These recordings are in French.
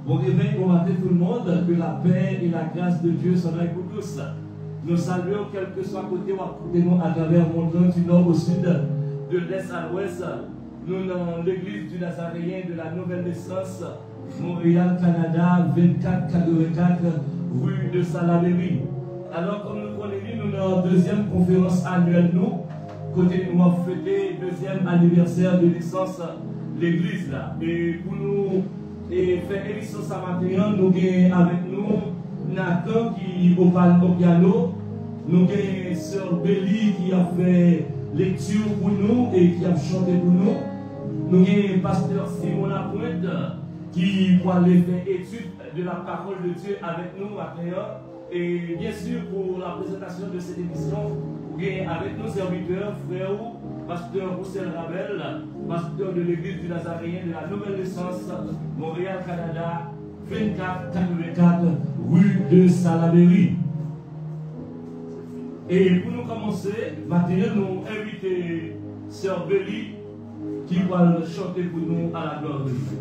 Bon réveil, bon matin tout le monde, que la paix et la grâce de Dieu soient avec vous tous. Nous saluons quel que soit côté où nous à travers le monde, du nord au sud, de l'est à l'ouest. Nous dans l'église du Nazaréen de la Nouvelle Naissance, Montréal, Canada, 2484, rue de Salaberry. Alors comme nous connaissons, nous dans la deuxième conférence annuelle, nous, côté nous avons fêté le deuxième anniversaire de naissance de l'église là. Et pour nous faire émission ce matin, nous avons avec nous Nathan qui au piano, nous avons Sœur Béli qui a fait lecture pour nous et qui a chanté pour nous. Nous avons Pasteur Simon Lapointe qui va aller faire étude de la parole de Dieu avec nous maintenant. Et bien sûr, pour la présentation de cette émission, vous avez avec nos serviteurs, frères, Pasteur Roussel Rabel, pasteur de l'église du Nazaréen de la Nouvelle Naissance, Montréal, Canada, 2484, rue de Salaberry. Et pour nous commencer, maintenant nous invitons Sœur Béli qui va chanter pour nous à la gloire de Dieu.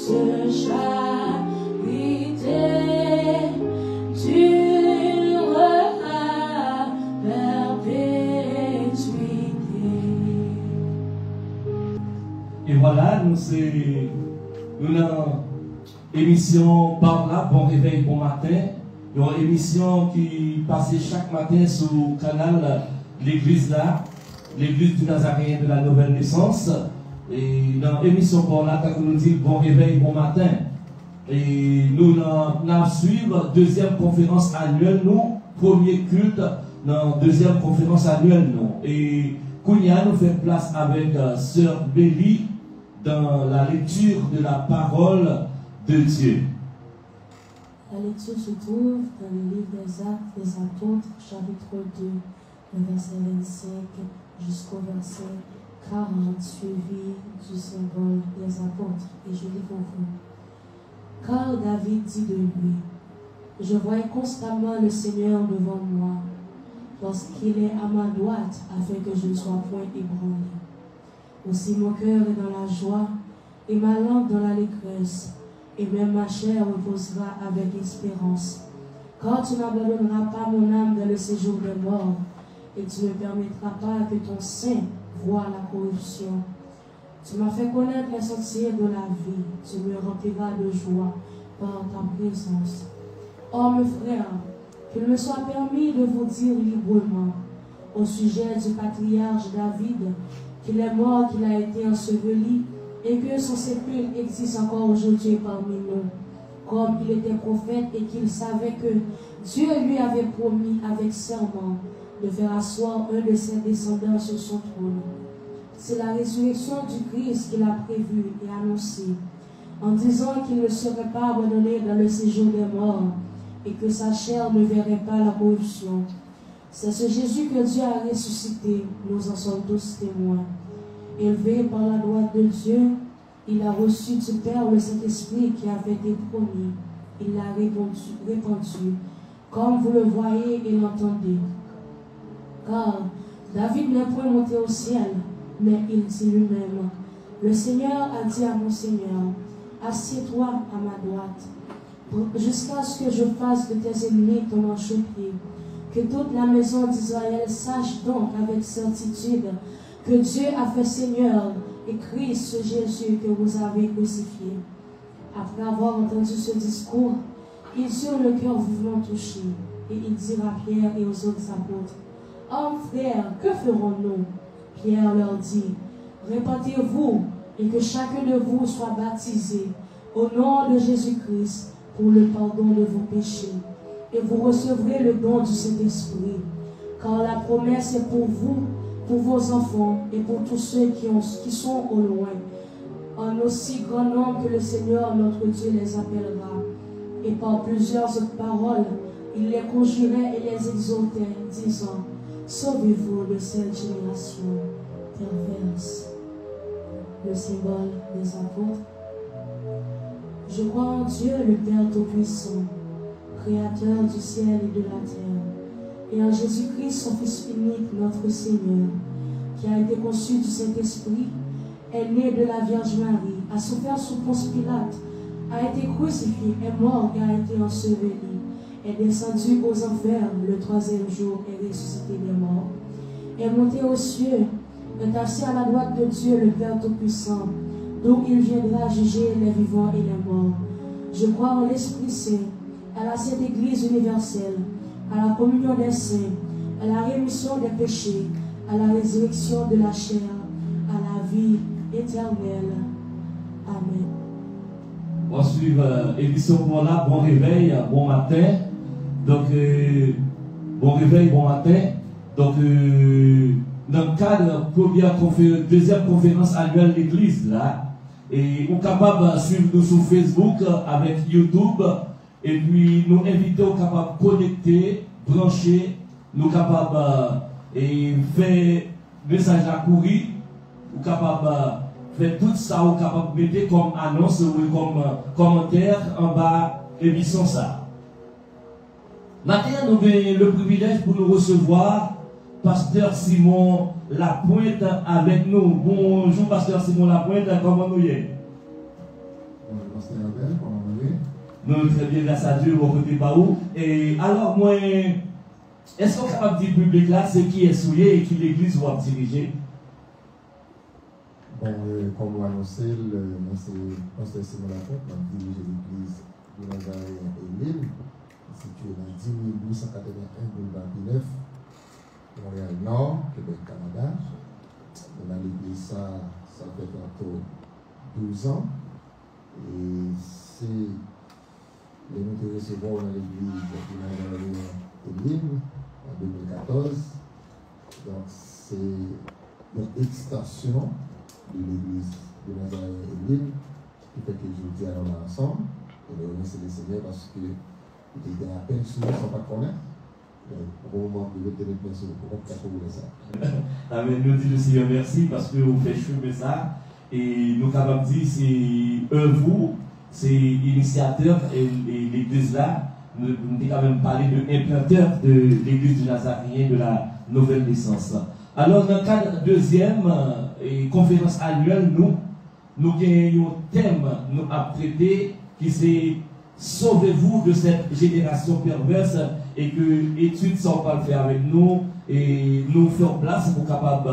toute charité durera perpétuité. Et voilà, nous avons émission par là, bon réveil, bon matin. Une émission qui passait chaque matin sur le canal l'église là, l'église du Nazaréen de la Nouvelle Naissance. Et dans l'émission pour là, quand nous dit bon réveil, bon matin. Et nous allons suivre deuxième conférence annuelle, nous, premier culte dans deuxième conférence annuelle, nous. Et Kounia nous fait place avec Sœur Béli dans la lecture de la parole de Dieu. La lecture se trouve dans le livre des Actes des Apôtres, chapitre 2, le verset 25 jusqu'au verset 40, suivi du symbole des apôtres. Et je lis pour vous. Car David dit de lui, je voyais constamment le Seigneur devant moi, lorsqu'il est à ma droite, afin que je ne sois point ébranlé. Aussi mon cœur est dans la joie, et ma langue dans l'allégresse, et même ma chair reposera avec espérance. Car tu n'abandonneras pas mon âme dans le séjour des morts, et tu ne permettras pas que ton sein voie la corruption. Tu m'as fait connaître les sentiers de la vie, tu me rempliras de joie par ta présence. Oh mes frères, qu'il me soit permis de vous dire librement, au sujet du patriarche David, qu'il est mort, qu'il a été enseveli, et que son sépulcre existe encore aujourd'hui parmi nous, comme il était prophète et qu'il savait que Dieu lui avait promis avec serment de faire asseoir un de ses descendants sur son trône. C'est la résurrection du Christ qu'il a prévue et annoncée, en disant qu'il ne serait pas abandonné dans le séjour des morts et que sa chair ne verrait pas la corruption. C'est ce Jésus que Dieu a ressuscité, nous en sommes tous témoins. Élevé par la droite de Dieu, il a reçu du Père le Saint-Esprit qui avait été promis. Il l'a répandu, comme vous le voyez et l'entendez. Car David n'est point monté au ciel, mais il dit lui-même, le Seigneur a dit à mon Seigneur, assieds-toi à ma droite, jusqu'à ce que je fasse de tes ennemis ton marchepied. Que toute la maison d'Israël sache donc avec certitude que Dieu a fait Seigneur et Christ ce Jésus que vous avez crucifié. Après avoir entendu ce discours, ils eurent le cœur vivement touché, et ils dirent à Pierre et aux autres apôtres, « Hommes, frères, que ferons-nous » Pierre leur dit, « Répentez-vous, et que chacun de vous soit baptisé au nom de Jésus-Christ pour le pardon de vos péchés, et vous recevrez le don du Saint-Esprit, car la promesse est pour vous, pour vos enfants et pour tous ceux qui sont au loin, en aussi grand nombre que le Seigneur notre Dieu les appellera. » Et par plusieurs autres paroles, il les conjurait et les exhortait, disant, « Sauvez-vous de cette génération perverse. » Le symbole des apôtres. Je crois en Dieu, le Père Tout-Puissant, Créateur du ciel et de la terre, et en Jésus-Christ, son Fils unique, notre Seigneur, qui a été conçu du Saint-Esprit, est né de la Vierge Marie, a souffert sous Ponce Pilate, a été crucifié, est mort et a été enseveli, est descendu aux enfers le troisième jour et ressuscité des morts, est monté aux cieux, est assis à la droite de Dieu, le Père Tout-Puissant, d'où il viendra juger les vivants et les morts. Je crois en l'Esprit Saint, à la Sainte Église universelle, à la communion des saints, à la rémission des péchés, à la résurrection de la chair, à la vie éternelle. Amen. On va suivre l'émission pour là, bon réveil, bon matin. Donc, bon réveil, bon matin. Donc, dans le cadre de deuxième conférence annuelle de l'Église, là, et on est capable de suivre nous sur Facebook avec YouTube, et puis nous invitons capables de connecter, brancher, nous capables de faire message à courir, nous capables de faire tout ça, nous capables de mettre comme annonce ou comme commentaire en bas de l'émission ça. Maintenant, nous avons le privilège pour nous recevoir Pasteur Simon Lapointe avec nous. Bonjour Pasteur Simon Lapointe, comment nous y est? Pasteur Abel, comment vous allez? Nous, très bien, grâce à Dieu, mon côté Baou. Et alors, moi, est-ce qu'on est capable de dire public là, c'est qui est souillé et qui l'église va diriger? Bon, comme vous annoncez, moi c'est Pasteur Simon Lafont, je dirige l'église de Nazareth et Lille, située dans 10 881 boulevard Pineuf, Montréal Nord, Québec, Canada. Dans l'église, ça fait bientôt 12 ans. Et c'est les nous de recevoir dans l'église de Nazareth et Lille en 2014. Donc, c'est une extension de l'église de Nazareth et Lille qui fait que je dis à l'homme ensemble. Et nous remercions le Seigneur parce que il était à peine souvent sans pas connaître. Au moment où il était bien sûr, pour qu'on ça. Amen. Nous disons le Seigneur merci parce que vous faites chemin ça. Et nous capables de dire c'est vous, c'est initiateur et l'église là. Nous avons quand même parlé de l'implanteur de l'église de Nazarien de la nouvelle naissance. Alors, dans le cadre deuxième conférence annuelle, nous avons un thème nous à traiter qui c'est sauvez-vous de cette génération perverse et que études sont pas le faire avec nous et nous faire place pour capable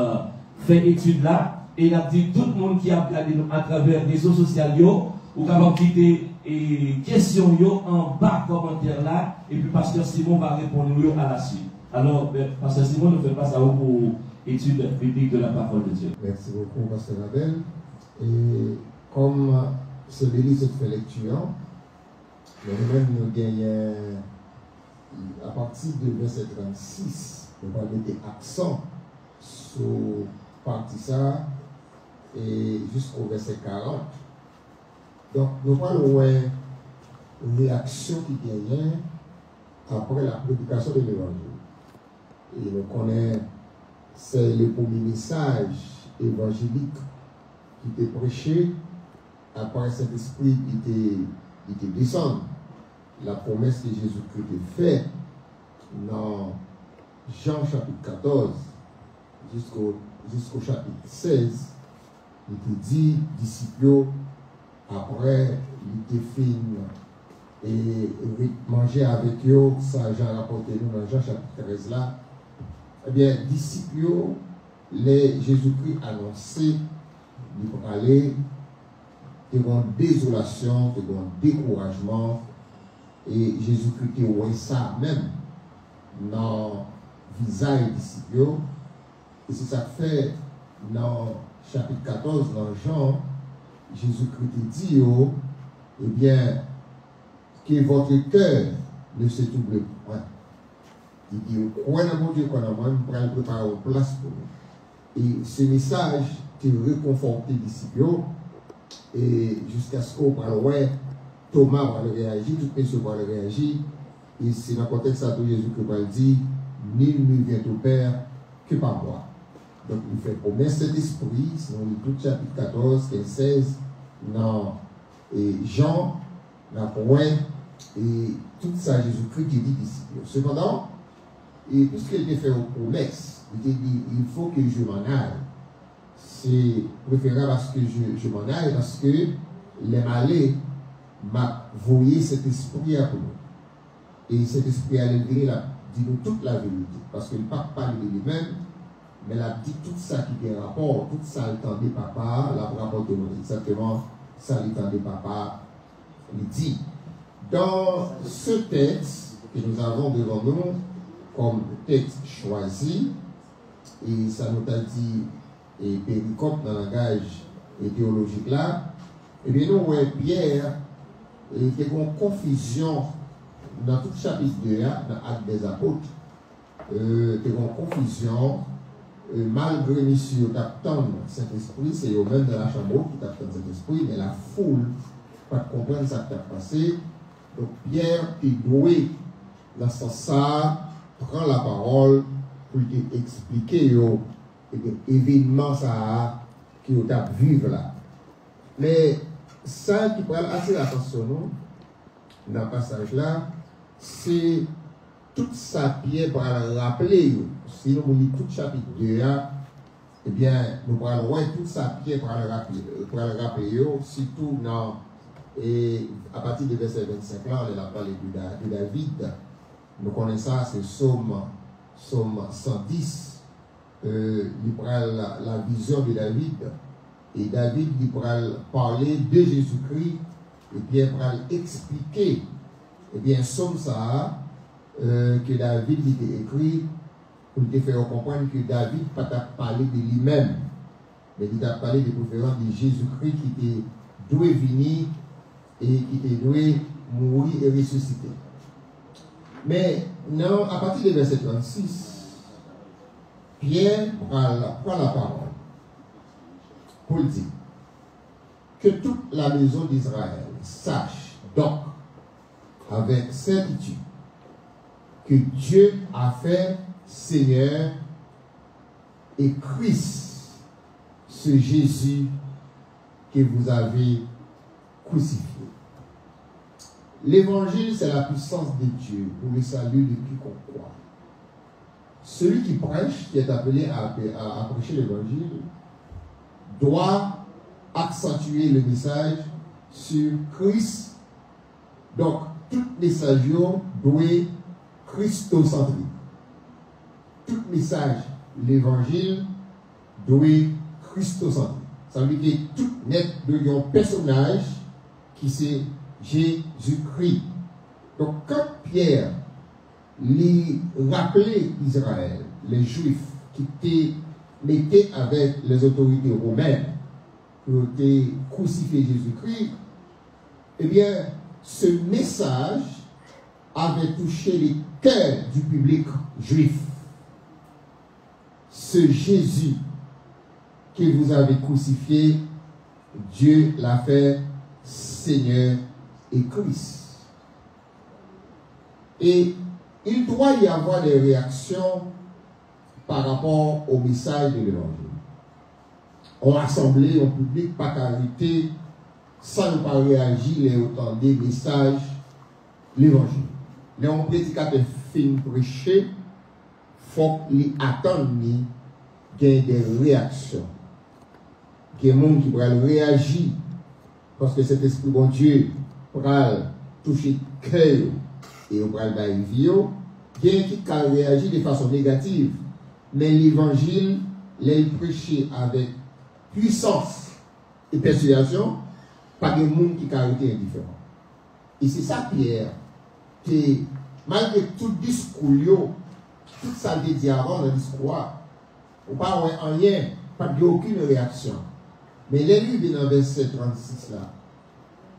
faire études là et il a dit tout le monde qui a regardé nous à travers les réseaux sociaux ou capable quitter et questions en bas commentaire là et puis Pasteur Simon va répondre à la suite. Alors Pasteur Simon nous fait passer à vous pour étude biblique de la parole de Dieu. Merci beaucoup Pasteur Abel. Et comme ce délit se fait lecture, nous-mêmes nous gagnons à partir de verset 36, nous allons mettre accent sur partie ça et jusqu'au verset 40. Donc nous parlons une réaction qui gagne après la prédication de l'évangile. Et nous connaissons, c'est le premier message évangélique qui était prêché après cet esprit qui était descendu. La promesse que Jésus-Christ a faite dans Jean chapitre 14 jusqu'au chapitre 16, il te dit, disciples, après, il était fin et manger avec eux, ça Jean rapporté nous dans Jean chapitre 13 là. Eh bien, disciples, les Jésus-Christ annoncé, il faut aller, de grande désolation, de grand découragement, et Jésus-Christ a ça même dans le visage des disciples. Et c'est ça fait dans chapitre 14, dans Jean, Jésus-Christ dit, eh bien, que votre cœur ne se trouble point. Il dit, croyez dans mon Dieu, qu'on a même préparé une place pour nous. Et ce message te réconforté les disciples, et jusqu'à ce qu'on parle, Thomas va réagir, tout le monde va réagir. Et c'est dans le contexte de Jésus que va dire, nul ne vient au Père que par moi. Donc il fait promesse cet esprit, c'est dans le tout chapitre 14, 15, 16, dans Jean, dans point, et tout ça, Jésus-Christ qui dit disciples. Cependant, et puisqu'il a fait une promesse, il dit, il faut que je m'en aille. C'est préférable à ce que je m'en aille, parce que les malais m'a voyé cet esprit à nous. Et cet esprit à l'intérieur dit nous toute la vérité. Parce qu'il ne parle pas de lui-même, mais il a dit tout ça qui est rapport, tout ça il tendait papa, la rapport de nous exactement, ça il tendait papa, il dit. Dans ce texte que nous avons devant nous, comme texte choisi, et ça nous a dit, et péricope dans le langage théologique là, et bien nous voyons Pierre, et il y a une confusion dans tout le chapitre 2, dans l'Acte des Apôtres, il y a une confusion, malgré monsieur t'attend Saint-Esprit, c'est eux-mêmes dans la chambre qui t'attendent Saint-Esprit, mais la foule, pas comprendre ça qui a passé. Donc Pierre est doué dans ce sens ça, prend la parole pour expliquer l'événement ça qui a vivre là. Mais ça qui prend assez l'attention nous, dans le passage là, c'est tout ça Pierre pour rappeler, si nous lisons tout le chapitre 2, eh bien, nous allons voir tout ça Pierre pour le rappeler, surtout dans Et à partir du verset 25 là, on a parlé de David. Nous connaissons ça, c'est Psaume 110. Il prend la vision de David. Et David, il prend parler de Jésus-Christ. Et bien, il prend expliquer. Et bien, Psaume ça, que David il a écrit pour te faire comprendre que David n'a pas parlé de lui-même. Mais il a parlé de préférence de Jésus-Christ qui était doué venir et qui était doué mourir et ressusciter. Mais non, à partir du verset 36, Pierre prend la parole pour dire que toute la maison d'Israël sache donc avec certitude que Dieu a fait Seigneur et Christ, ce Jésus que vous avez crucifié. L'évangile, c'est la puissance de Dieu pour le salut de quiconque croit. Celui qui prêche, qui est appelé à prêcher l'évangile, doit accentuer le message sur Christ. Donc, tout message doit être christocentrique. Tout message, l'évangile, doit être christocentrique. Ça veut dire que tout net de un personnage qui c'est Jésus-Christ. Donc, quand Pierre lui rappelait Israël, les Juifs qui étaient avec les autorités romaines pour crucifier Jésus-Christ, eh bien, ce message avait touché les cœurs du public juif. Ce Jésus que vous avez crucifié, Dieu l'a fait Seigneur et Christ. Et il doit y avoir des réactions par rapport au message de l'évangile. On assemblée, on public, pas qu'arrêter, sans ne pas réagir, les autant des messages, l'évangile. Les hommes prédicateurs fin prêcher, il faut qu'ils attendent qu'il y ait des réactions. Qu'il y ait des gens qui vont réagir, parce que cet esprit bon Dieu va toucher le cœur et va le vie. Il y a qui réagir de façon négative, mais l'évangile, les prêcher avec puissance et persuasion, pas de monde qui a été indifférent. Et c'est ça, Pierre, que malgré tout discours, tout ça que dit avant dans le discours, on pas rien, pas aucune réaction. Mais les livres dans le verset 36 là,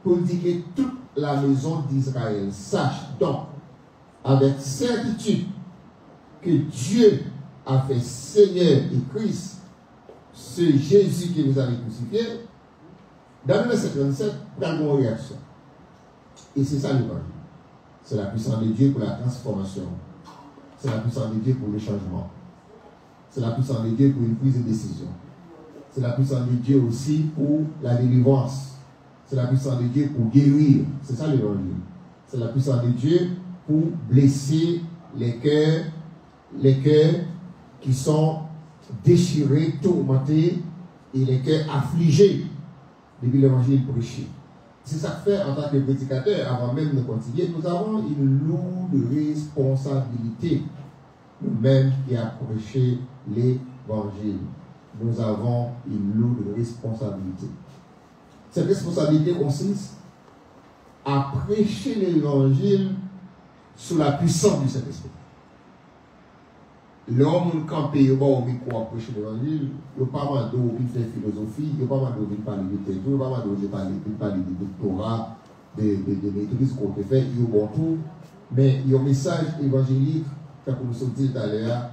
pour dire que toute la maison d'Israël sache donc avec certitude que Dieu a fait Seigneur et Christ, ce Jésus que vous avez crucifié. Dans le verset 37, il y a une réaction. Et c'est ça l'évangile. C'est la puissance de Dieu pour la transformation. C'est la puissance de Dieu pour le changement. C'est la puissance de Dieu pour une prise de décision. C'est la puissance de Dieu aussi pour la délivrance. C'est la puissance de Dieu pour guérir. C'est ça l'évangile. C'est la puissance de Dieu pour blesser les cœurs qui sont déchirés, tourmentés et les cœurs affligés depuis l'évangile prêché. C'est ça que fait en tant que prédicateur, avant même de continuer, nous avons une lourde responsabilité, nous-mêmes qui avons prêché l'évangile. Nous avons une lourde responsabilité. Cette responsabilité consiste à prêcher l'évangile sous la puissance du Saint-Esprit. L'homme qui campé au micro à prêcher l'évangile, il n'y a pas mal d'eau qui fait philosophie, il n'y a pas mal d'eau qui parle de théâtre, il n'y a pas mal d'eau qui parle de doctorat, de maîtrise qu'on peut faire, il y a bon tout. Mais il y a un message évangélique, comme nous avons dit tout à l'heure,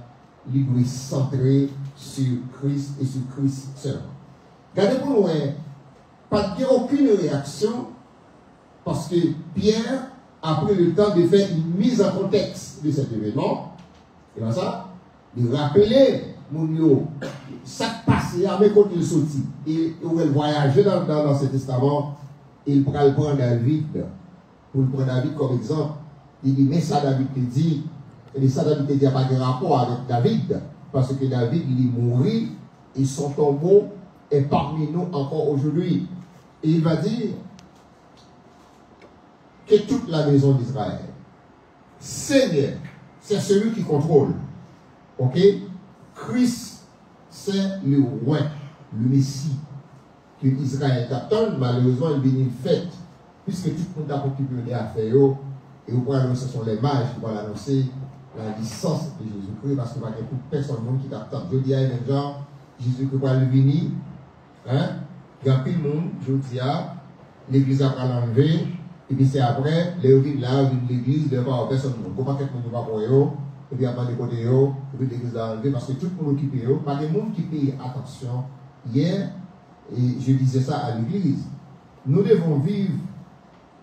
il doit centrer sur Christ et sur Christ seul. Regardez pour nous, pas de aucune réaction, parce que Pierre a pris le temps de faire une mise en contexte de cet événement. Et bien ça, de rappeler mon ça qui passait avec quand il sortit. Et il voyager dans ce testament, il prend David, pour prendre David comme exemple. Il dit, mais ça David te dit, et ça David te dit, n'a pas de rapport avec David, parce que David, il est mort, et son tombeau est parmi nous encore aujourd'hui. Et il va dire, que toute la maison d'Israël. Seigneur, c'est celui qui contrôle. Ok? Christ, c'est le roi, le Messie que Israël attend. Malheureusement, il vient une fête, puisque tout le monde a occupé à faire, et au point ce sont les mages qui vont annoncer la licence de Jésus-Christ, parce qu'il n'y a pas beaucoup de personnes qui t'attendent. Je dis à un genre, Jésus-Christ va le venir, hein? Il y a plus de monde, je dis à l'église après l'enlever, et puis c'est après, les villes là, l'église, devant personne ne peut pas faire que va pour eux, et puis après les côtés, et puis l'église là enlever, parce que tout le monde occupé, pas des gens qui payent attention. Hier, et je disais ça à l'église, nous devons vivre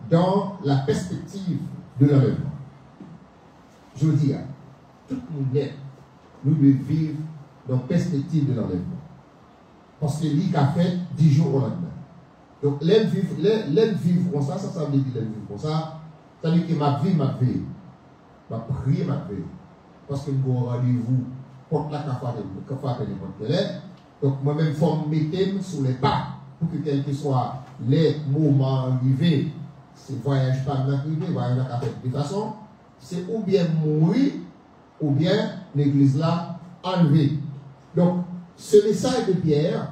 dans la perspective de l'enlèvement. Je veux dire, tout le monde est, nous devons vivre dans la perspective de l'enlèvement. Parce que l'île a fait 10 jours au lendemain. Donc, l'aime vivre comme ça veut dire l'aime vivre comme ça. Ça veut dire que ma vie, ma prière, ma vie. Parce que nous avons rendez-vous contre la café de notre élève. Donc, moi-même, il faut me mettre sur les pas pour que quel que soit les moments arrivés, c'est voyage pas arrivé, voyage à café de toute façon, c'est ou bien mourir, ou bien l'église là enlevée. Donc, ce message de Pierre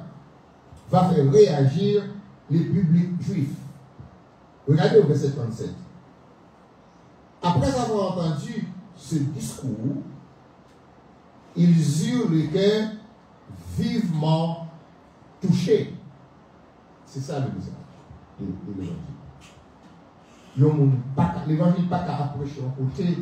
va faire réagir les publics juifs. Regardez au verset 37. Après avoir entendu ce discours, ils eurent le cœur vivement touché. C'est ça le message de l'évangile. L'évangile n'est pas qu'à approcher en côté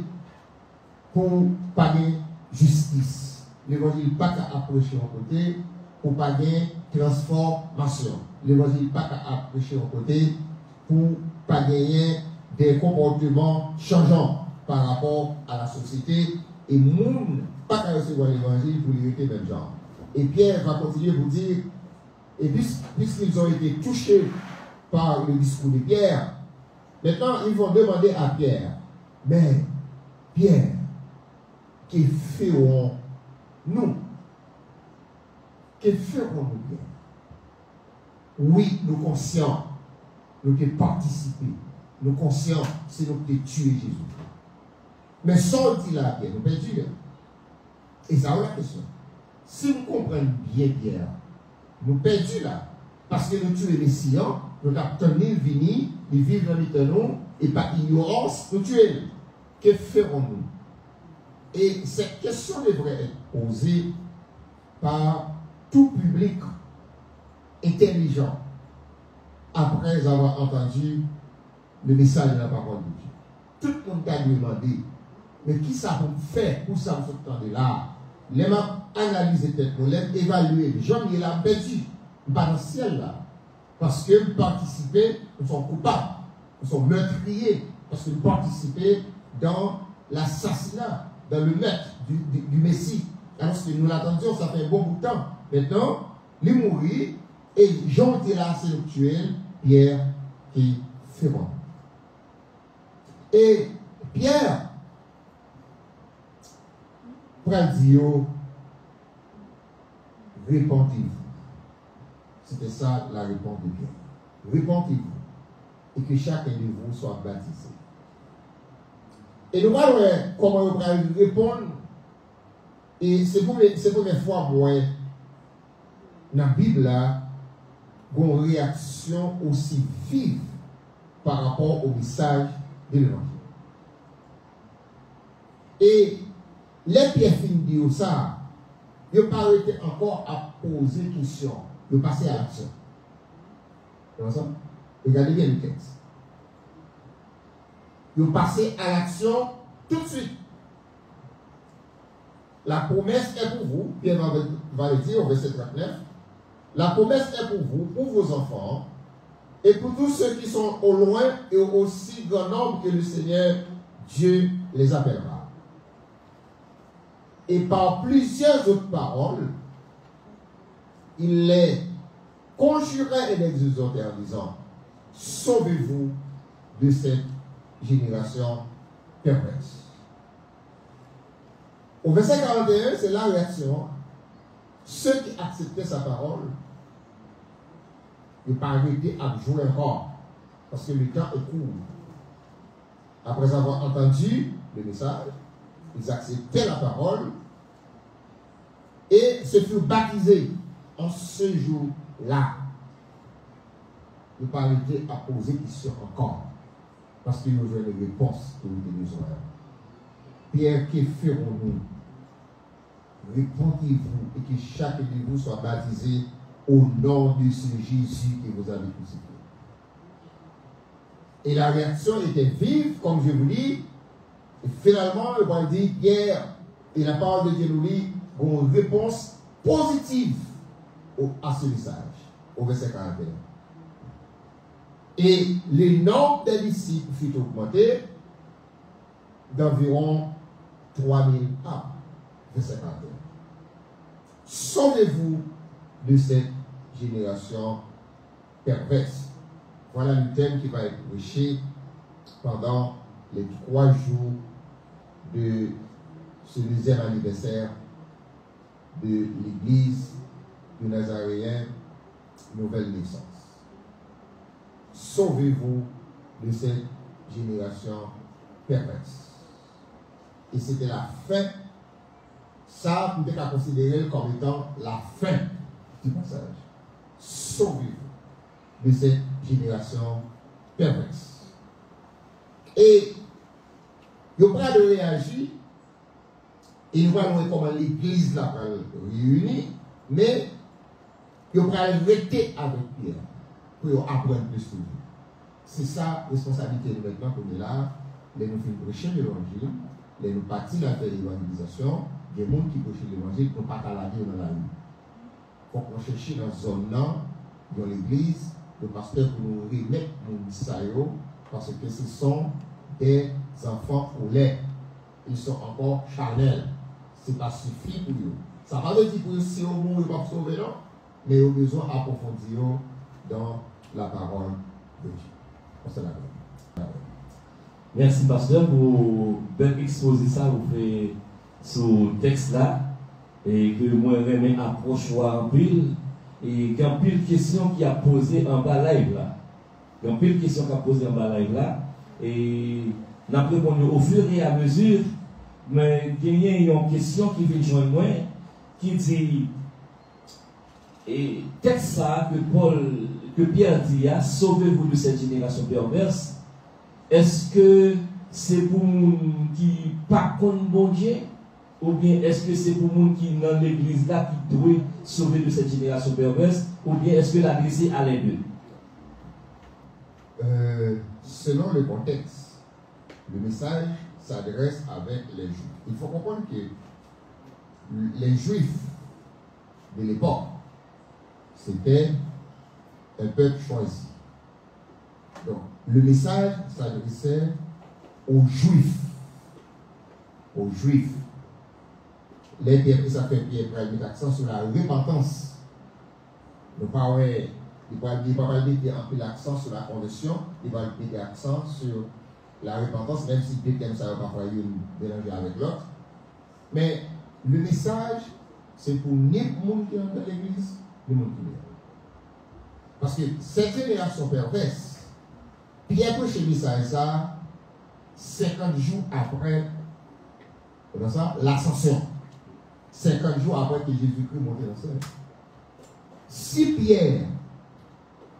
pour payer justice. L'évangile n'est pas qu'à approcher en côté pour payer transformation. L'évangile n'est pas qu'à approcher en côté pour pas gagner des comportements changeants par rapport à la société. Et monde pas qu'à recevoir l'évangile pour l'irriter même genre. Et Pierre va continuer pour dire, et puisqu'ils ont été touchés par le discours de Pierre, maintenant ils vont demander à Pierre, mais Pierre, que ferons-nous? Que ferons-nous, Pierre? Oui, nous conscients, nous devons participer. Nous conscients, c'est nous devons tuer Jésus. Mais sans dire là, Pierre, nous perdons. Et ça, c'est la question. Si nous comprenons bien Pierre, nous perdons là. Parce que nous tuons les messians, nous avons venir, ils vivent dans l'éternel, et par ignorance, nous tuons. Que ferons-nous? Et cette question devrait être posée par tout public intelligent après avoir entendu le message de la parole de Dieu. Tout le monde a demandé, mais qui ça vous fait pour ça vous entendez là? Les gens analysent peut-être, les évaluer. Les gens, ils ont perdu, pas dans le ciel là. Parce que nous participons, nous sommes coupables, nous sommes meurtriers, parce que nous participons dans l'assassinat, dans le meurtre du Messie. Alors que nous l'attendions, ça fait un bon bout de temps. Maintenant, il mourit, et Jean était là, c'est le tuer, Pierre qui fait bon. Et Pierre, pour dire, répentez-vous. C'était ça la réponse de Pierre. Répentez-vous. Et que chacun de vous soit baptisé. Et nous voyons comment on va répondre. Et c'est pour les fois, moi, dans la Bible, là, une réaction aussi vive par rapport au message de l'évangile. Et les pierres fines disent ça, ils n'ont pas arrêté encore à poser des questions, ils passer à l'action. Regardez bien le texte. Ils ont passé à l'action tout de suite. La promesse est pour vous, Pierre va le dire au verset 39. La promesse est pour vous, pour vos enfants, et pour tous ceux qui sont au loin et au aussi grand nombre que le Seigneur Dieu les appellera. Et par plusieurs autres paroles, il les conjurait et les exhortait en disant, sauvez-vous de cette génération perverse. Au verset 41, c'est la réaction. Ceux qui acceptaient sa parole, ils n'ont pas arrêté à jouer encore, parce que le temps est court. après avoir entendu le message, ils acceptaient la parole et se furent baptisés en ce jour-là. Ne pas arrêter à poser question encore, parce qu'il y a une réponse que nous avons besoin. Pierre, que ferons-nous? Répondez-vous et que chacun de vous soit baptisé au nom de ce Jésus que vous avez crucifié. Et la réaction était vive, comme je vous dis. Et finalement, le bon dit, Pierre, et la parole de Dieu nous dit, ont une réponse positive à ce message, au verset 41. Et le nombre des disciples fut augmenté d'environ 3000 âmes. Verset 41. Sauvez-vous de cette génération perverse. Voilà le thème qui va être prêché pendant les 3 jours de ce 2e anniversaire de l'église du Nazaréen Nouvelle Naissance. Sauvez-vous de cette génération perverse. Et c'était la fin. Ça, vous pouvez considérer comme étant la fin du passage. Sauvez-vous de cette génération perverse. Et il y a de réagir. Et nous voyons comment l'église là réunie, mais il y a arrêter avec Pierre pour apprendre plus sur lui. C'est ça la responsabilité de maintenant qu'on est là. Les nous faisons prêcher l'évangile, les nous partis dans l'évangélisation, des gens qui prêchent l'évangile pour ne pas calader dans la rue. Il faut qu'on cherche dans cette zone-là, dans l'église, le pasteur pour nous remettre nos missaillots, parce que ce sont des enfants au lait. Ils sont encore charnels. Ce n'est pas suffisant pour eux. Ça ne veut pas dire que si on ne peut pas sauver, non, mais ils ont besoin d'approfondir dans la parole de Dieu. On se la. Merci, pasteur, pour bien exposer ça vous faites ce texte-là. Et que moi, je approche en pile. Et qu'il y a une pile de questions qui a posé en bas live là. Il y a une pile de questions qui a posé en bas live là. Et nous avons répondu au fur et à mesure. Mais il y a une question qui vient joindre moi, qui dit, et qu'est-ce ça que Pierre dit, sauvez-vous de cette génération perverse? Est-ce que c'est pour nous qui pas contre bon Dieu? Ou bien est-ce que c'est pour nous qui dans l'église là qui doit sauver de cette génération perverse? Ou bien est-ce que la laisser à les deux? Selon le contexte, le message s'adresse avec les Juifs. Il faut comprendre que les Juifs de l'époque, c'était un peuple choisi. Donc, le message s'adressait aux Juifs. Aux Juifs. Les Pierre, ça fait Pierre, il met l'accent sur la repentance. Il ne va pas mettre l'accent sur la conversion, il va mettre l'accent sur la repentance, même si deux thèmes ça va parfois mélanger avec l'autre. Mais le message, c'est pour ni le monde qui est dans l'église, ni le monde qui est là. Parce que cette génération perverse, Pierre prêche le message ça 50 jours après l'ascension. 50 jours après que Jésus-Christ monte dans le ciel. Si Pierre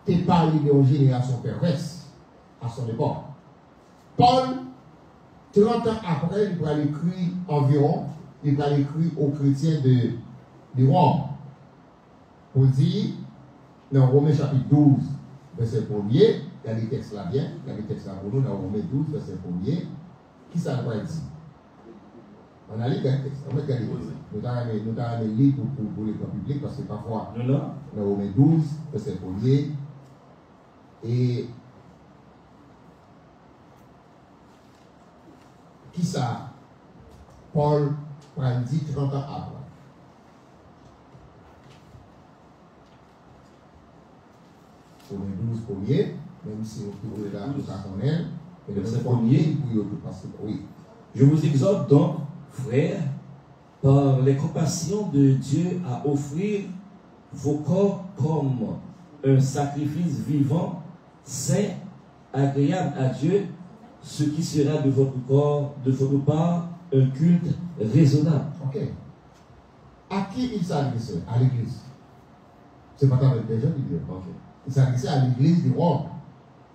t'est parlé d'une génération perverse à son époque, Paul, 30 ans après, il va l'écrire environ, il va l'écrire aux chrétiens de Rome. Pour dire, dans Romains chapitre 12, verset 1er, il y a des textes là bien, il y a des textes là pour nous, dans Romains 12, verset 1er, qui ça va dire? On a lu quelques textes, on va regarder. Nous avons les livres pour le grand public, parce que parfois, dans Romains 12, verset 1er, et qui ça? Paul prend dit 30 ans après. Romains 12 premier, même si on peut là tout ça qu'on aime, mais le verset premier, parce que oui. Je vous exhorte donc, frères, par les compassions de Dieu, à offrir vos corps comme un sacrifice vivant, saint, agréable à Dieu, ce qui sera de votre corps, de votre part, un culte raisonnable. Ok. À qui il s'adressait? À l'église. C'est pas avec des gens qui disent. Ok. Il s'adressait à l'église de Rome.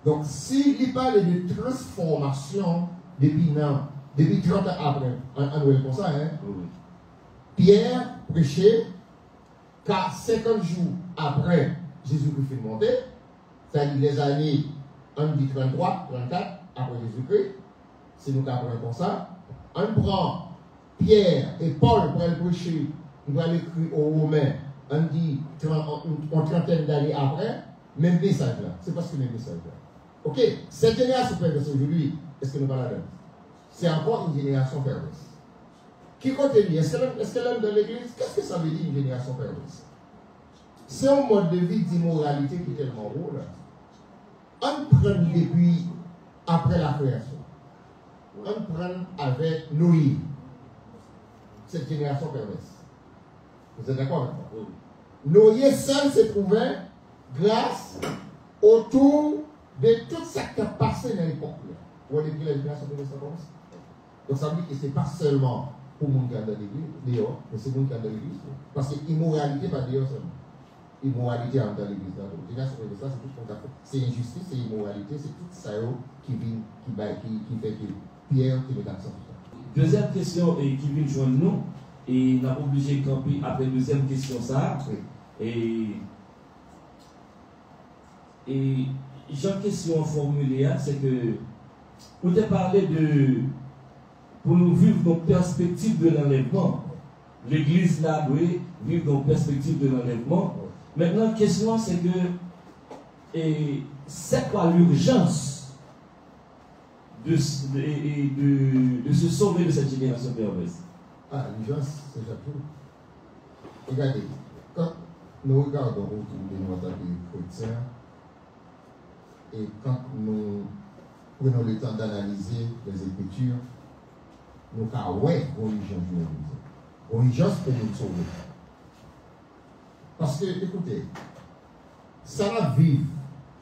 Donc, s'il parle de transformation depuis 30 ans après, on est comme ça, hein? Oui. Pierre prêchait, car 50 jours après Jésus-Christ fait monter, c'est-à-dire les années, on dit 33, 34, après Jésus-Christ, c'est nous qui apprenons comme ça. On prend Pierre et Paul pour aller prêcher, il va l'écrire aux Romains, on dit une trentaine d'années après, même message là. C'est parce que le message là. Ok, cette génération perverse aujourd'hui, est-ce que nous parlons là? C'est encore une génération perverse. Qui continue? Est-ce que l'homme de l'église, qu'est-ce que ça veut dire une génération perverse? C'est un mode de vie d'immoralité qui est tellement haut là. On prend depuis après la création. On prend avec Noé. Cette génération perverse. Vous êtes d'accord avec moi? Oui. Noé seul se trouvait grâce autour de tout ce qui a passé dans l'époque. Vous voyez que la génération perverse commence? Donc ça veut dire que ce n'est pas seulement pour le monde qui est dans l'église, dehors, mais c'est le monde qui est dans l'église. Parce que l'immoralité, pas dehors seulement. Immoralité dans l'église. C'est injustice, c'est immoralité, c'est tout ça qui fait que Pierre qui met l'accent. Deuxième question qui vient joindre nous, et on a obligé de camper après deuxième question ça. Oui. Et j'ai une question formulée, c'est que vous avez parlé de pour nous vivre dans la perspective de l'enlèvement. L'église là doit vivre dans la perspective de l'enlèvement. Maintenant, la question c'est que c'est quoi l'urgence de se sauver de cette génération perverse? Ah, l'urgence, c'est déjà tout. Regardez, quand nous regardons autour de nous en tant que chrétiens, et quand nous prenons le temps d'analyser les Écritures, nous avons urgence pour nous sauver. Parce que, écoutez, ça va vivre,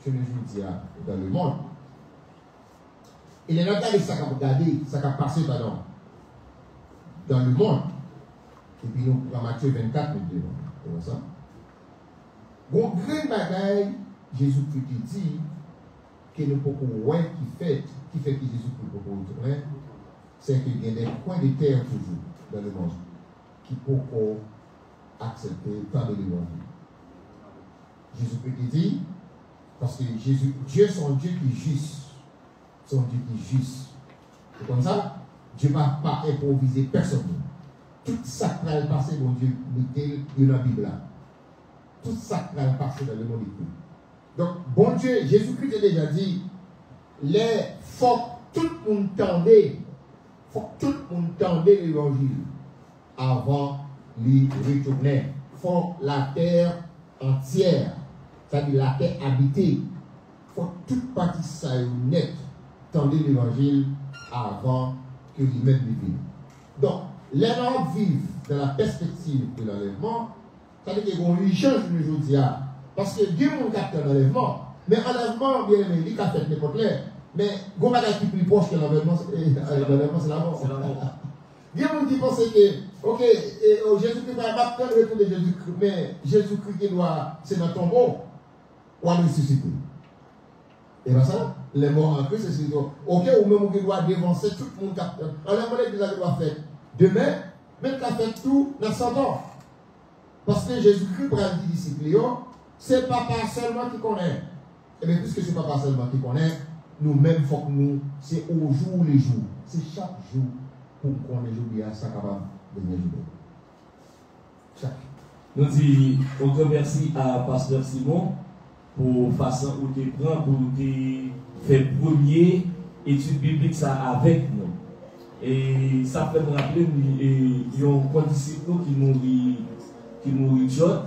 je le dis dans le monde. Il est là de ça qu'a regardé, ça qu'a passé dans le monde. Et puis nous, dans Matthieu 24, nous disons, comme ça. Bon, grand bagaille, Jésus-Christ dit que nous pouvons voir qui fait que Jésus-Christ peut retourner, c'est qu'il y a des coins de terre toujours dans le monde qui peuvent accepter tant de l'évangile. Jésus-Christ dit, parce que Dieu est un Dieu qui est juste. C'est un Dieu qui est juste. C'est comme ça, Dieu ne va pas improviser personne. Tout ça qui va passer, mon Dieu, mettez dans la Bible. Tout ça qui va passer dans le monde écrit. Donc, bon Dieu, Jésus-Christ a déjà dit, il faut que tout le monde tende l'évangile avant de retourner. Il faut la terre entière, c'est-à-dire la terre habitée. Il faut que toute partie ça net tendre l'évangile avant que lui-même vive. Donc, les gens vivent dans la perspective de l'enlèvement, c'est-à-dire qu'ils vont lui changer le jour. Parce que Dieu mon capteur l'enlèvement, mais enlèvement, bien aimé, il a fait n'importe quoi. Mais il y a qui est plus proche que l'enlèvement, c'est la mort. Il y a des gens qui pensent que, ok, Jésus-Christ va battre le retour de Jésus-Christ, mais Jésus-Christ c'est dans ton mot, ou à ressusciter. Et bien ça, les morts en Christ, c'est ok, ou même qui doit dévancer tout le monde capteur. Enlèvement, l'Église doit faire demain, même qu'à faire tout dans 100 ans. Parce que Jésus-Christ, pour dire disciples, c'est papa seulement qui connaît. Et bien, puisque c'est papa seulement qui connaît, nous-mêmes, il faut que nous, c'est au jour les jours. C'est chaque jour pour qu'on ait joué à ça capable de venir jouer. Chaque. Nous disons, on remercie à Pasteur Simon pour la façon où tu prends, pour faire première étude biblique ça avec nous. Et ça fait me rappeler, il y a un condisciple qui mourit Jot.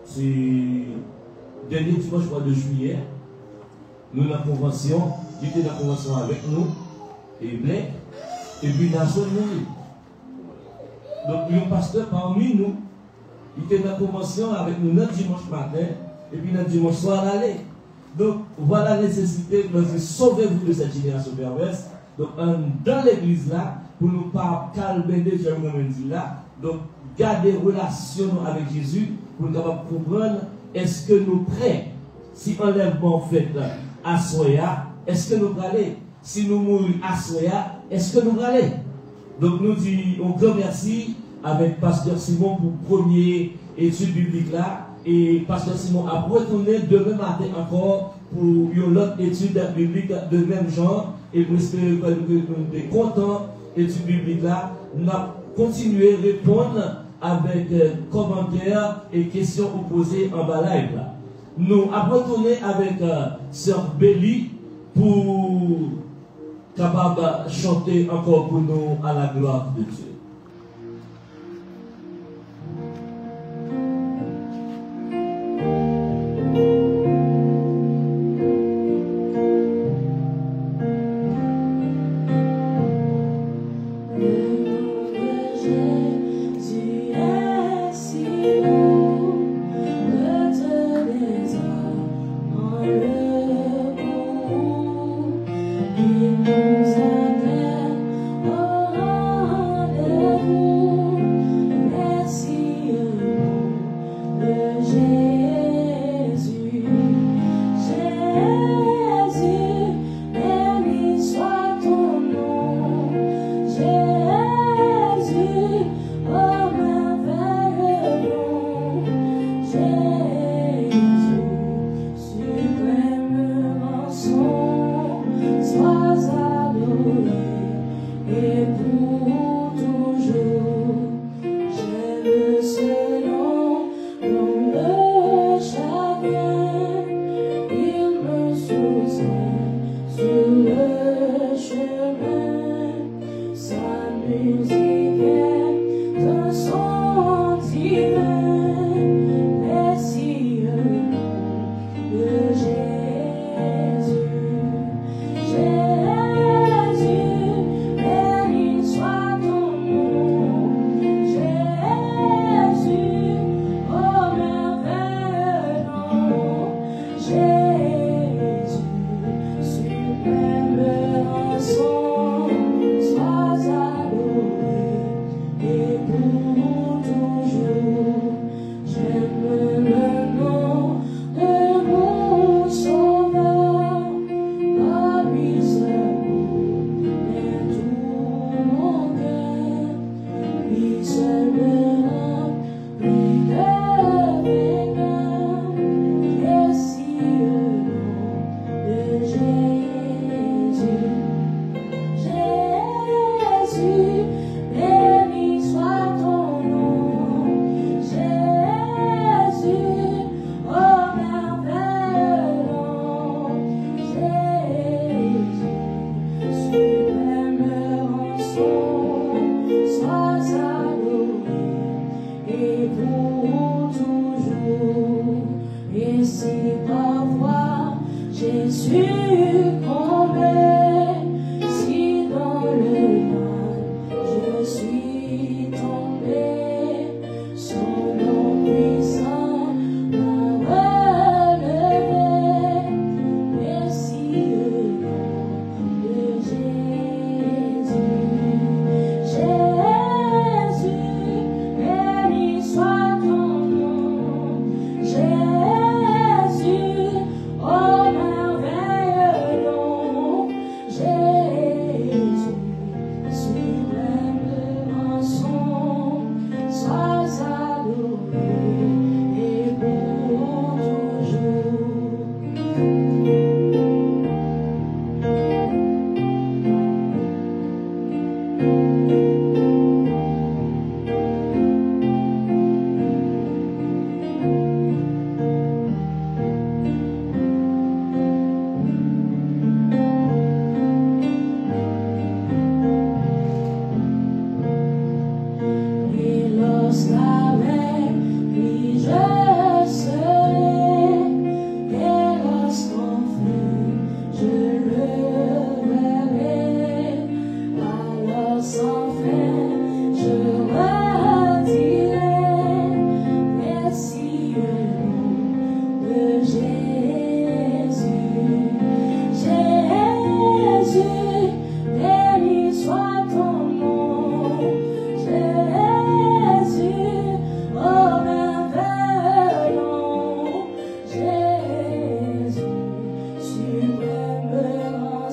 C'est dernier dimanche de juillet. Nous dans la convention, il était dans la convention avec nous, et Blake, et puis Nation mourit. Donc, il y a un pasteur parmi nous, il était dans la convention avec nous notre dimanche matin, et puis notre dimanche soir à l'aller. Donc, voilà la nécessité de sauver-vous de cette génération perverse. Donc, dans l'église là, pour ne pas calmer les gens là, donc, garder relation avec Jésus, pour nous comprendre, est-ce que nous prêts, si enlèvement fait à Soya, est-ce que nous allons? Si nous mourons à Soya, est-ce que nous allons? Donc, nous disons un grand merci avec Pasteur Simon pour première étude biblique là. Et Pasteur Simon a retourné demain matin encore pour une autre étude biblique de même genre. Et pour espérer que nous sommes contents d'étude biblique là. Nous allons continuer à répondre avec commentaires et questions opposées en bas live là. Nous allons retourner avec Sœur Béli pour capable chanter encore pour nous à la gloire de Dieu. Sois adoré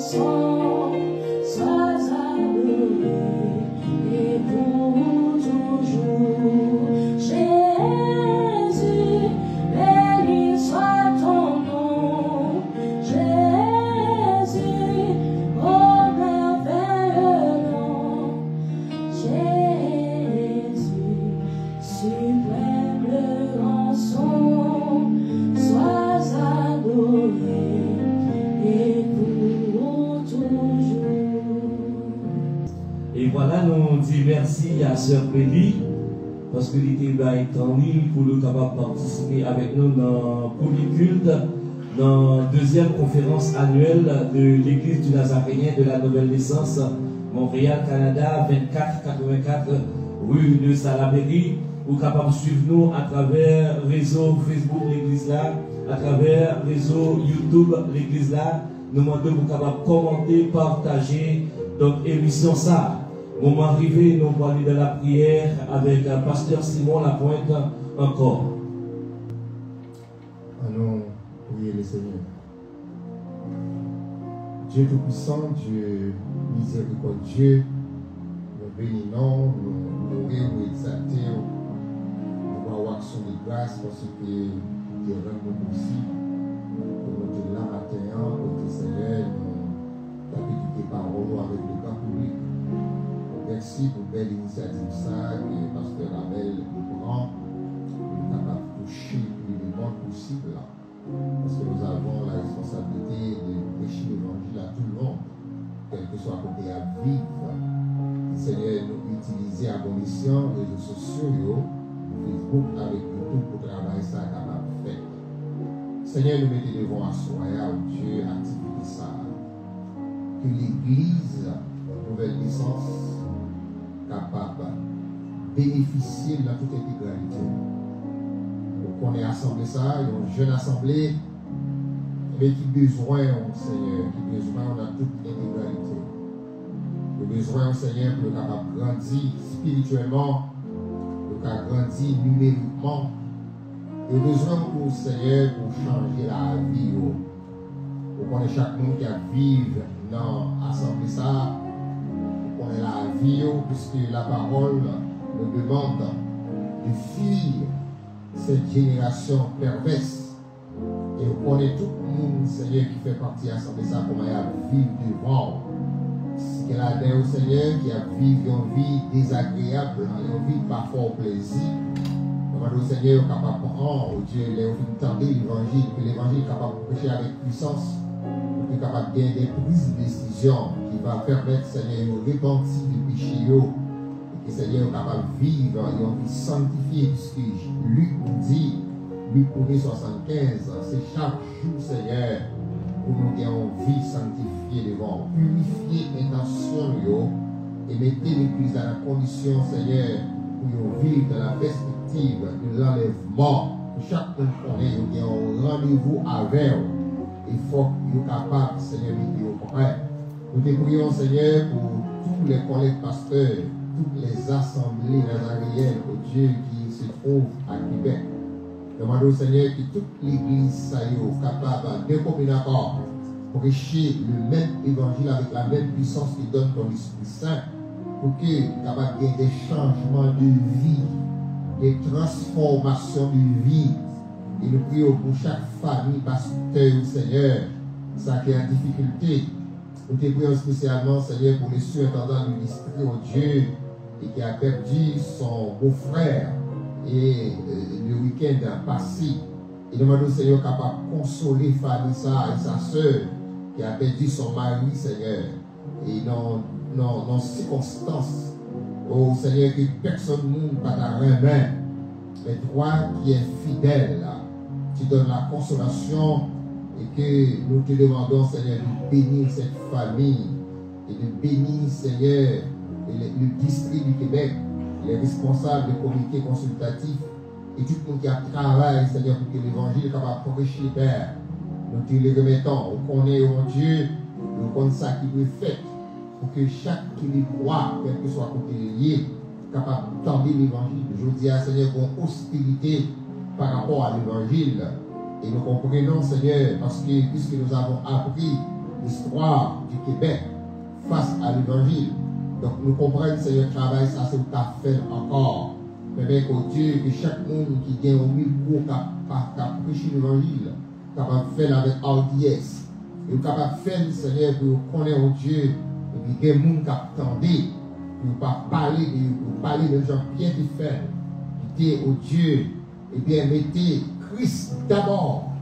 rançon, sois adoré et pour toujours. Jésus, béni soit ton nom. Jésus, oh merveilleux nom. Jésus, suprême le rançon, sois adoré et pour toujours. Et voilà, nous disons merci à Sœur Péli, parce qu'il était en ligne pour nous capables de participer avec nous dans Polyculte, dans la deuxième conférence annuelle de l'Église du Nazaréen de la Nouvelle Naissance, Montréal, Canada, 2484 rue de Salaberry. Vous êtes capable de suivre nous à travers le réseau Facebook l'Église là, à travers le réseau YouTube l'Église là. Nous demandons vous capable de commenter, partager. Donc, émission ça. Moment arrivé, nous allons aller dans la prière avec Pasteur Simon Lapointe encore. Allons prier le Seigneur. Dieu Tout-Puissant, Dieu miséricordieux, nous bénissons, nous louons, nous exaltons, nous avons action de grâce parce que Dieu rend nous possible. Pour nous dire là matin, côté Seigneur, nous avons tes paroles avec le grand public. Merci pour belle initiative ça, que Pasteur Abel nous prend, nous est capable de toucher le plus possible là. Parce que nous avons la responsabilité de prêcher l'évangile à tout le monde, quel que soit côté à vivre. Seigneur, nous utiliser à bon mission les réseaux sociaux, Facebook avec YouTube pour travailler ça capable de faire. Seigneur, nous mettons devant à soi, Dieu, activité ça. Que l'Église, nouvelle naissance, capable de bénéficier de toute intégralité. On est assemblé ça, une jeune assemblée, mais qui besoin, Seigneur, qui besoin, on a toute l'intégralité. Le besoin, Seigneur, pour le capable de grandir spirituellement, le capable de grandir numériquement. Le besoin pour Seigneur, pour changer la vie. Pour qu'on ait chaque monde qui a vivre dans l'assemblée ça, pour qu'on ait la vie, puisque la parole nous demande de fuir cette génération perverse. Et on connaît tout le monde, Seigneur, qui fait partie de l'assemblée ça, comment il a vivre devant. Ce qu'elle a dit au Seigneur, qui a vécu une vie désagréable, une vie parfois au plaisir. Demande au Seigneur, capable de prendre, au Dieu, il est tendre l'évangile, que l'évangile est capable de prêcher avec puissance, qu'il est capable de gagner des prises de décision, qui va permettre, Seigneur, de repentir du péché. Et Seigneur est capable de vivre et on vit sanctifié, puisque Luc nous dit, Luc 75, c'est chaque jour, Seigneur, pour nous ayons une vie sanctifiée devant, purifier l'intention et mettre l'Église dans la condition, Seigneur, pour nous vivre dans la perspective de l'enlèvement. Pour chaque monde qu'on ait, nous ayons un rendez-vous avec eux. Il faut que nous soyons capables, Seigneur, de nous prêts. Nous te prions, Seigneur, pour tous les collègues pasteurs, toutes les assemblées nazaréennes, au Dieu qui se trouvent à Québec. Demandons au Seigneur que toute l'Église soit capable de commun accord pour prêcher le même évangile avec la même puissance qui donne ton Esprit Saint, pour qu'il soit capable de des changements de vie, des transformations de vie. Et nous prions pour chaque famille pasteur, Seigneur, ça qui est en difficulté. Nous te prions spécialement, Seigneur, pour les surintendants du district, au Dieu, et qui a perdu son beau-frère et le week-end passé. Et demandons au Seigneur capable de consoler famille ça et sa soeur qui a perdu son mari, Seigneur. Et dans circonstances, oh Seigneur, que personne ne va ta main, mais toi qui es fidèle, tu donnes la consolation et que nous te demandons, Seigneur, de bénir cette famille et de bénir, Seigneur, le district du Québec, les responsables du comité consultatif et tout le monde qui a travaillé, Seigneur, pour que l'évangile soit capable de prêcher, Père. Nous te les remettons. On connaît, mon Dieu, nous connaissons ça qui doit être fait pour que chaque qui le croit, quel que soit côté lié, capable d'entendre l'évangile. Je dis à Seigneur pour hostilité par rapport à l'évangile. Et nous comprenons, Seigneur, parce que puisque nous avons appris l'histoire du Québec face à l'évangile. Donc nous comprenons, Seigneur, travail, ça c'est tout à fait encore. Mais que Dieu, que chaque monde qui gagne au micro, qui a prêché l'évangile, capable de faire avec hardiesse. Et capable de faire, Seigneur, pour connaître au Dieu, et puis qu'il y a des gens qui attendent, pour pas parler de gens bien différents, qui disent au Dieu, et bien mettez Christ d'abord.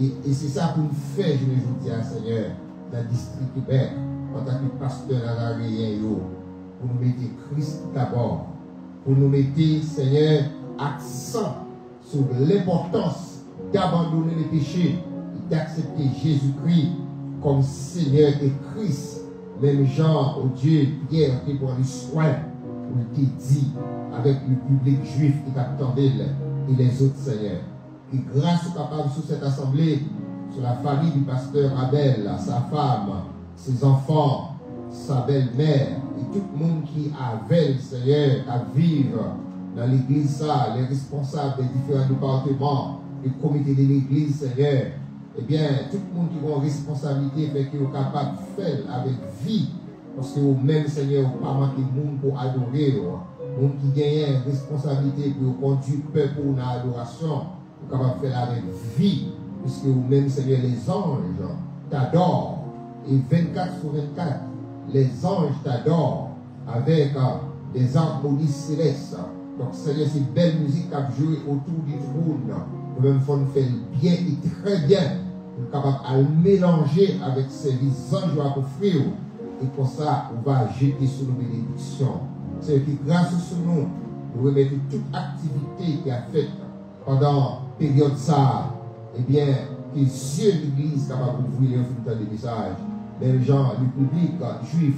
Et c'est ça pour nous faire, je vous dis, Seigneur, dans le district Québec, en tant que pasteur nazaréen, pour nous mettre Christ d'abord. Pour nous mettre, Seigneur, accent sur l'importance d'abandonner les péchés et d'accepter Jésus-Christ comme Seigneur et Christ. Même Jean, au Dieu, Pierre, qui pour les soins, pour le dit avec le public juif qui t'attendait et les autres Seigneurs. Et grâce au capable sur cette assemblée, sur la famille du pasteur Abel, sa femme, ses enfants, sa belle-mère, et tout le monde qui avait, Seigneur, à vivre dans l'église, les responsables des différents départements, les comités de l'église, Seigneur, eh bien, tout le monde qui a une responsabilité, fait qu'ils sont capables de faire avec vie, parce que vous-même, Seigneur, vous pas manqué de monde pour adorer, le monde qui gagne une responsabilité pour conduire le peuple pour une adoration, vous capables de faire avec vie, puisque vous-même, Seigneur, les anges t'adorent, et 24 sur 24, les anges t'adorent avec des harmonies célestes. Donc, Seigneur, c'est une belle musique à jouer autour du trône. Nous-mêmes, il faut nous faire bien et très bien. Nous sommes capables de le mélanger avec ces anges à offrir. Et pour ça, on va jeter sur nos bénédictions. C'est que grâce à nous, nous remettons toute activité qui a faite pendant la période ça. Eh bien, que Dieu l'Église est capable d'ouvrir un de message. Les gens, le public juif,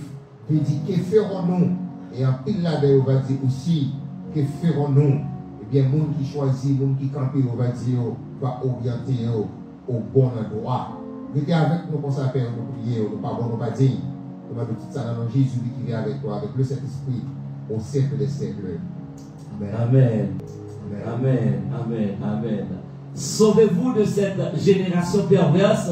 qui dit que ferons-nous? Et en pile là-dedans, on va dire aussi, que ferons-nous? Eh bien, les gens qui choisissent, les gens qui campent, on va dire, va orienter au bon endroit. Restez avec nous pour ça, Père, nous prier, nous pas bon, nous pas dire. Nous avons tout ça dans Jésus qui vient avec toi, avec le Saint-Esprit, au siècle des siècles. Amen. Amen. Amen. Amen. Sauvez-vous de cette génération perverse.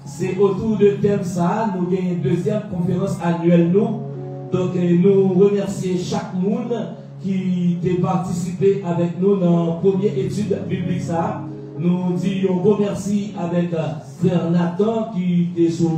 C'est autour de thème ça. Nous avons une deuxième conférence annuelle. Donc, nous remercions chaque monde qui a participé avec nous dans la première étude biblique ça. Nous disons merci avec frère Nathan qui est sur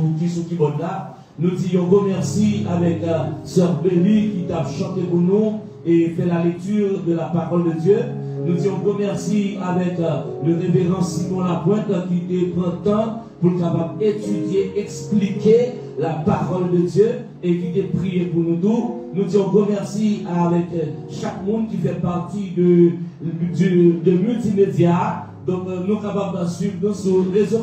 keyboard là. Nous disons merci avec sœur Béli qui t'a chanté pour nous et fait la lecture de la parole de Dieu. Nous disons merci avec le révérend Simon Lapointe qui prend le temps pour capable étudier, expliquer la parole de Dieu et qui t'a prié pour nous tous. Nous disons merci avec chaque monde qui fait partie de multimédia. Donc nous sommes capables de suivre sur les réseaux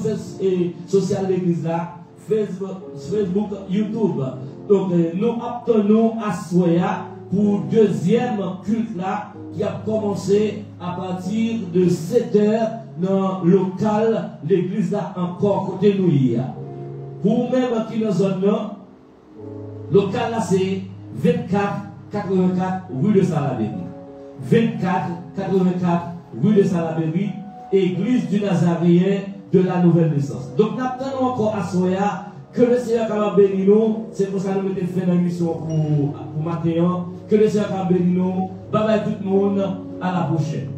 sociaux de l'église là, Facebook, YouTube. Donc nous obtenons à Soya pour deuxième culte là qui a commencé à partir de 7h dans le local l'église là encore côté nous. Pour même qui dans zone là, local là c'est 24-84 rue de Salaberry. 24-84 rue de Salaberry, église du Nazaréen de la nouvelle naissance. Donc nous attendons encore à Soya que le Seigneur capable bénir nous. C'est pour ça que nous mettons fin d'émission pour matin. Que le Seigneur capable bénir nous. Bye bye tout le monde. À la prochaine.